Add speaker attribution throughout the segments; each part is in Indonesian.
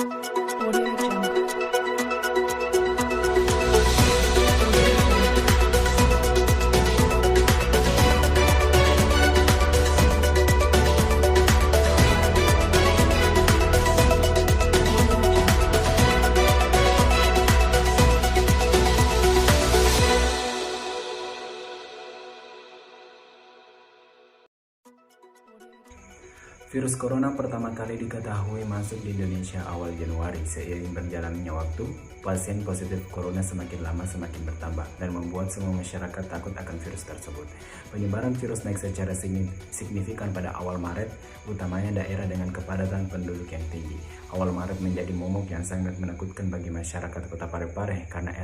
Speaker 1: Audio Jungle.
Speaker 2: Virus corona pertama kali diketahui masuk di Indonesia awal Januari. Seiring berjalannya waktu, pasien positif corona semakin lama semakin bertambah dan membuat semua masyarakat takut akan virus tersebut. Penyebaran virus naik secara signifikan pada awal Maret, utamanya daerah dengan kepadatan penduduk yang tinggi. Awal Maret menjadi momok yang sangat menakutkan bagi masyarakat Kota Parepare karena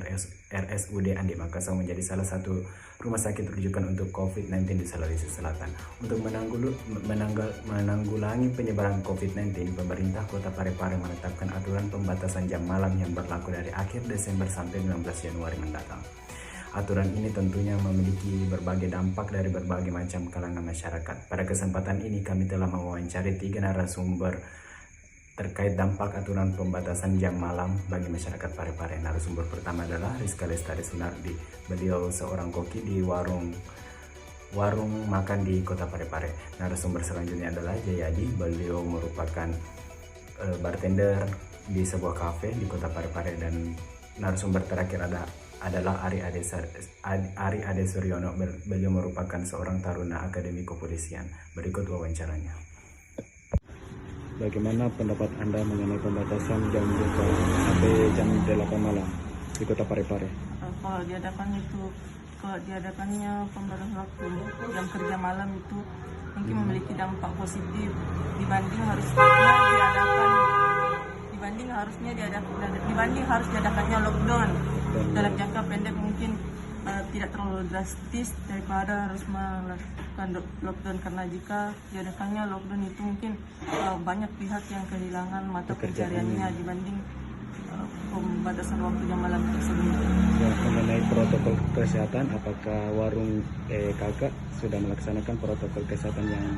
Speaker 2: RSUD Andi Makassar menjadi salah satu rumah sakit rujukan untuk COVID-19 di Sulawesi Selatan. Untuk menanggulangi penyebaran COVID-19, pemerintah Kota Parepare menetapkan aturan pembatasan jam malam yang berlaku dari akhir Desember sampai 15 Januari mendatang. Aturan ini tentunya memiliki berbagai dampak dari berbagai macam kalangan masyarakat. Pada kesempatan ini kami telah mewawancari 3 narasumber terkait dampak aturan pembatasan jam malam bagi masyarakat Parepare. Narasumber pertama adalah Rizka Lestari Sunardi. Beliau seorang koki di warung makan di Kota Parepare. Narasumber selanjutnya adalah Jayadi. Beliau merupakan bartender di sebuah kafe di Kota Parepare. Dan narasumber terakhir adalah Ari Ade Suryono. Beliau merupakan seorang taruna akademi kepolisian. Berikut wawancaranya. Bagaimana pendapat Anda mengenai pembatasan jam buka sampai jam 8 malam di Kota Parepare?
Speaker 3: Kalau diadakannya pembatasan waktu jam kerja malam itu mungkin memiliki dampak positif dibanding harus diadakannya lockdown. Dalam jangka pendek mungkin tidak terlalu drastis daripada harus melakukan lockdown, karena jika diadakannya lockdown itu mungkin banyak pihak yang kehilangan mata pencariannya dibanding pembatasan waktu jam malam tersebut.
Speaker 2: Ya, mengenai protokol kesehatan, apakah warung kakak sudah melaksanakan protokol kesehatan yang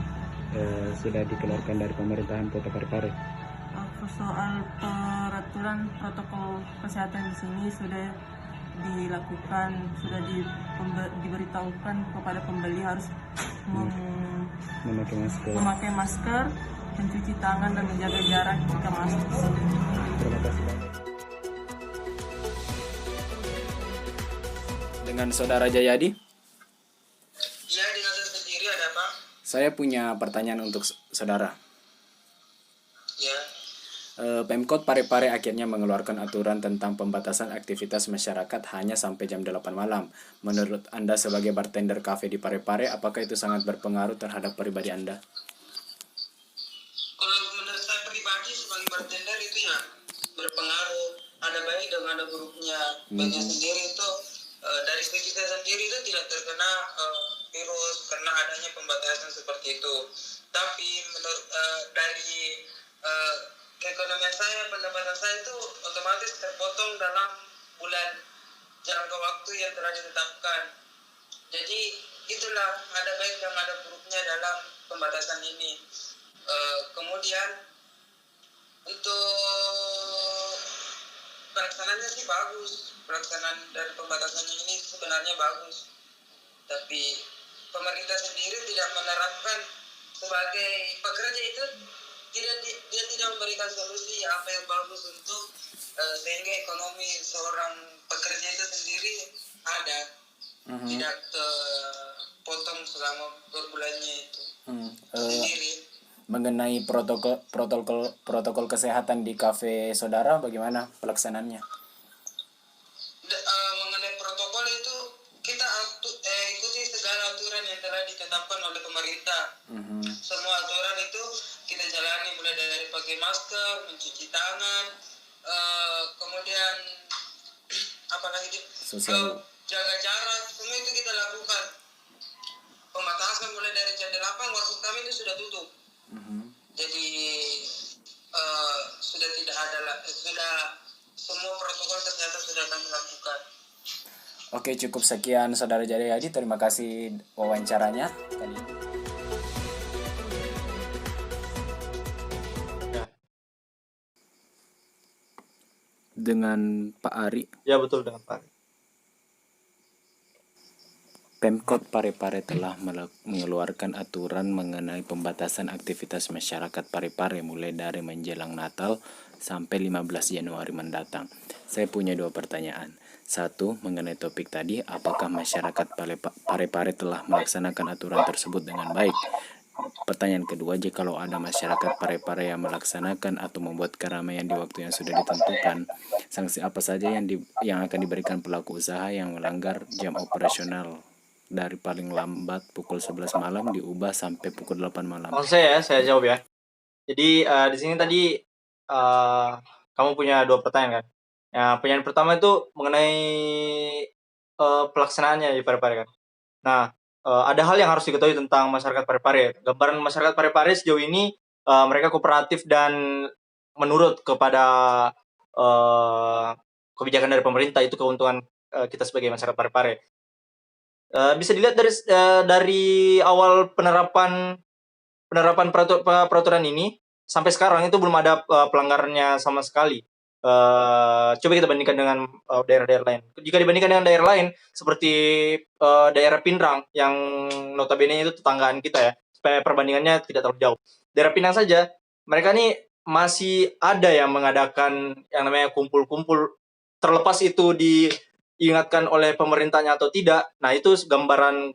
Speaker 2: sudah dikeluarkan dari pemerintahan Kota Parepare?
Speaker 3: Soal peraturan protokol kesehatan di sini sudah dilakukan, sudah diberitahukan kepada pembeli harus memakai masker, mencuci tangan dan menjaga jarak jika masuk.
Speaker 2: Terima kasih banyak. Dengan Saudara Jayadi?
Speaker 4: Ya, dengan saya sendiri ada apa?
Speaker 2: Saya punya pertanyaan untuk saudara.
Speaker 4: Ya.
Speaker 2: Pemkot Parepare akhirnya mengeluarkan aturan tentang pembatasan aktivitas masyarakat hanya sampai jam 8 malam. Menurut Anda sebagai bartender kafe di Parepare, apakah itu sangat berpengaruh terhadap pribadi Anda?
Speaker 4: Kalau menurut saya pribadi sebagai bartender itu ya berpengaruh. Ada baik dan ada buruknya. Baiknya sendiri itu dari segi saya sendiri itu tidak terkena virus karena adanya pembatasan seperti itu. Tapi menurut dari keekonomian saya, pendapatan saya itu otomatis terpotong dalam bulan jangka waktu yang telah ditetapkan. Jadi itulah ada baik dan ada buruknya dalam pembatasan ini. Kemudian untuk pelaksanaannya sih bagus, pelaksanaan dari pembatasannya ini sebenarnya bagus. Tapi pemerintah sendiri tidak menerapkan sebagai pekerja itu. Dia tidak memberikan solusi apa yang bagus untuk sehingga ekonomi seorang pekerja itu sendiri ada tidak terpotong selama berbulannya itu sendiri.
Speaker 2: Mengenai protokol kesehatan di kafe saudara, bagaimana pelaksanaannya?
Speaker 4: Mengenai protokol itu kita ikuti segala aturan yang telah ditetapkan oleh pemerintah. Semua aturan itu kita jalani, mulai dari pakai masker, mencuci tangan, kemudian apalagi jaga jarak, semua itu kita lakukan. Pembatasan mulai dari jam 8 warung kami itu sudah tutup. Jadi sudah tidak ada sudah semua protokol kesehatan sudah kami lakukan.
Speaker 2: Oke, cukup sekian Saudara Jayadi. Terima kasih wawancaranya kali ini. dengan Pak Ari.
Speaker 5: Ya betul, dengan Pak Ari.
Speaker 2: Pemkot Parepare telah mengeluarkan aturan mengenai pembatasan aktivitas masyarakat Parepare mulai dari menjelang Natal sampai 15 Januari mendatang. Saya punya 2 pertanyaan. 1, mengenai topik tadi, apakah masyarakat Parepare telah melaksanakan aturan tersebut dengan baik? Pertanyaan kedua, jikalau ada masyarakat Parepare yang melaksanakan atau membuat keramaian di waktu yang sudah ditentukan, sanksi apa saja yang akan diberikan pelaku usaha yang melanggar jam operasional dari paling lambat pukul 11 malam diubah sampai pukul 8 malam?
Speaker 5: Maksud saya jawab ya. Jadi di sini tadi kamu punya 2 pertanyaan kan. Ya, pertanyaan pertama itu mengenai pelaksanaannya di Parepare kan. Nah, ada hal yang harus diketahui tentang masyarakat Parepare. Gambaran masyarakat Parepare sejauh ini mereka kooperatif dan menurut kepada kebijakan dari pemerintah. Itu keuntungan kita sebagai masyarakat Parepare. Bisa dilihat dari awal penerapan peraturan ini sampai sekarang itu belum ada pelanggarannya sama sekali. Coba kita bandingkan dengan daerah-daerah lain. Jika dibandingkan dengan daerah lain seperti daerah Pinrang yang notabene itu tetanggaan kita ya, supaya perbandingannya tidak terlalu jauh. Daerah Pinrang saja mereka nih masih ada yang mengadakan yang namanya kumpul-kumpul, terlepas itu diingatkan oleh pemerintahnya atau tidak. Nah, itu gambaran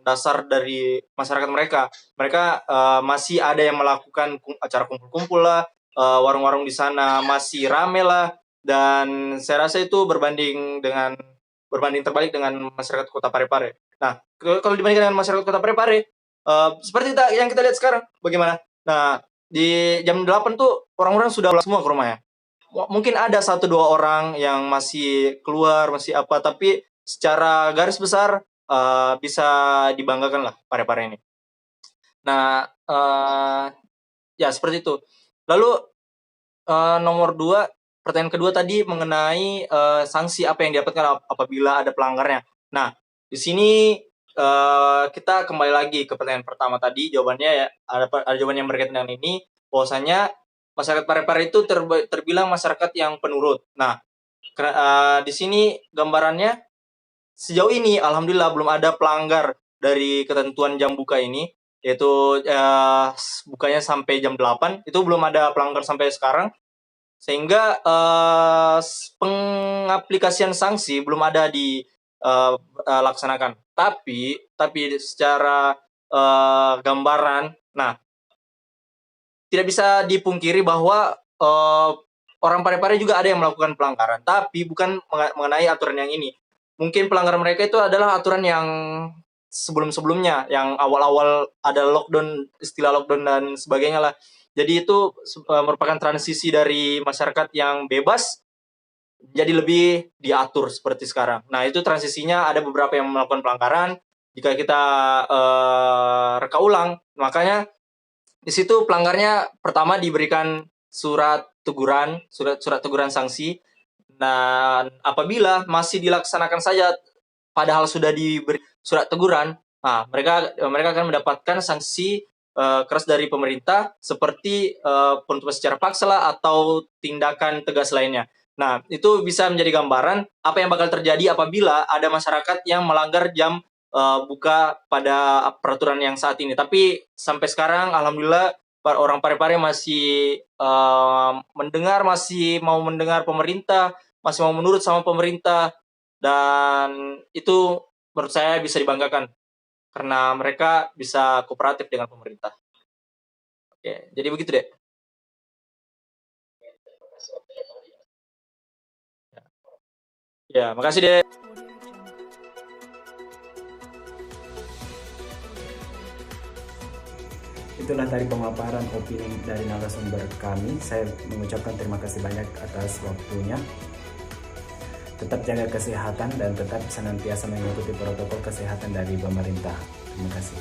Speaker 5: dasar dari masyarakat mereka. Mereka masih ada yang melakukan acara kumpul-kumpul lah, warung-warung di sana masih rame lah, dan saya rasa itu berbanding terbalik dengan masyarakat Kota Parepare. Nah, kalau dibandingkan dengan masyarakat Kota Parepare, seperti yang kita lihat sekarang, bagaimana? Nah, di jam 8 tuh orang-orang sudah pulang semua ke rumah ya. Mungkin ada 1-2 orang yang masih keluar, masih apa, tapi secara garis besar bisa dibanggakan lah Parepare ini. Nah, ya seperti itu. Lalu nomor 2, pertanyaan kedua tadi mengenai sanksi apa yang didapatkan apabila ada pelanggarnya. Nah, di sini kita kembali lagi ke pertanyaan pertama tadi, jawabannya ya ada jawaban yang berkaitan dengan ini, bahwasanya masyarakat Parepare itu terbilang masyarakat yang penurut. Nah, di sini gambarannya sejauh ini alhamdulillah belum ada pelanggar dari ketentuan jam buka ini, yaitu bukanya sampai jam 8, itu belum ada pelanggar sampai sekarang, sehingga pengaplikasian sanksi belum ada dilaksanakan. Tapi secara gambaran, nah, tidak bisa dipungkiri bahwa orang Parepare juga ada yang melakukan pelanggaran, tapi bukan mengenai aturan yang ini. Mungkin pelanggaran mereka itu adalah aturan yang sebelum-sebelumnya, yang awal-awal ada lockdown, istilah lockdown dan sebagainya lah. Jadi itu merupakan transisi dari masyarakat yang bebas jadi lebih diatur seperti sekarang. Nah, itu transisinya ada beberapa yang melakukan pelanggaran. Jika kita reka ulang, makanya di situ pelanggarnya pertama diberikan surat teguran sanksi. Dan apabila masih dilaksanakan saja padahal sudah diberi surat teguran, nah mereka akan mendapatkan sanksi keras dari pemerintah seperti penutupan secara paksa lah atau tindakan tegas lainnya. Nah, itu bisa menjadi gambaran apa yang bakal terjadi apabila ada masyarakat yang melanggar jam buka pada peraturan yang saat ini. Tapi sampai sekarang alhamdulillah orang Parepare masih masih mau mendengar pemerintah, masih mau menurut sama pemerintah, dan itu menurut saya bisa dibanggakan karena mereka bisa kooperatif dengan pemerintah. Oke, jadi begitu deh. Ya, makasih deh.
Speaker 2: Itulah tadi pemaparan opini dari narasumber kami. Saya mengucapkan terima kasih banyak atas waktunya. Tetap jaga kesehatan dan tetap senantiasa mengikuti protokol kesehatan dari pemerintah. Terima kasih.